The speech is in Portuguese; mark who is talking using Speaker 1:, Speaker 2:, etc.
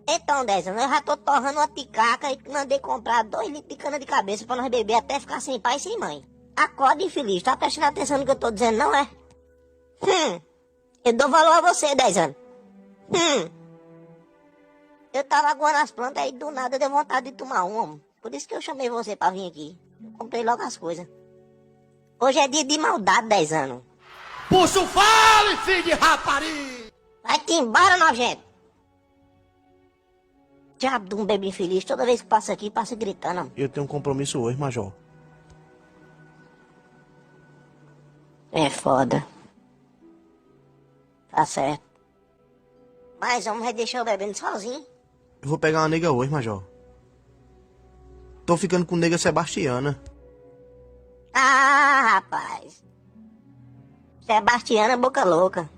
Speaker 1: Então, Dezão, eu já tô torrando uma ticaca e mandei comprar 2 litros de cana de cabeça pra nós beber até ficar sem pai e sem mãe. Acorda, infeliz. Tá prestando atenção no que eu tô dizendo, não é? Eu dou valor a você, 10 anos. Eu tava aguando as plantas aí do nada deu vontade de tomar um, homem. Por isso que eu chamei você pra vir aqui. Eu comprei logo as coisas. Hoje é dia de maldade, 10 anos.
Speaker 2: Puxa o fale, filho de rapariga!
Speaker 1: Vai-te embora, nojento. Diabo de um bebê infeliz. Toda vez que passa aqui, passa gritando, homem.
Speaker 3: Eu tenho um compromisso hoje, Major.
Speaker 1: É foda. Tá certo. Mas homem vai deixar eu bebendo sozinho.
Speaker 3: Eu vou pegar uma nega hoje, Major. Tô ficando com nega Sebastiana.
Speaker 1: Ah, rapaz. Sebastiana, boca louca.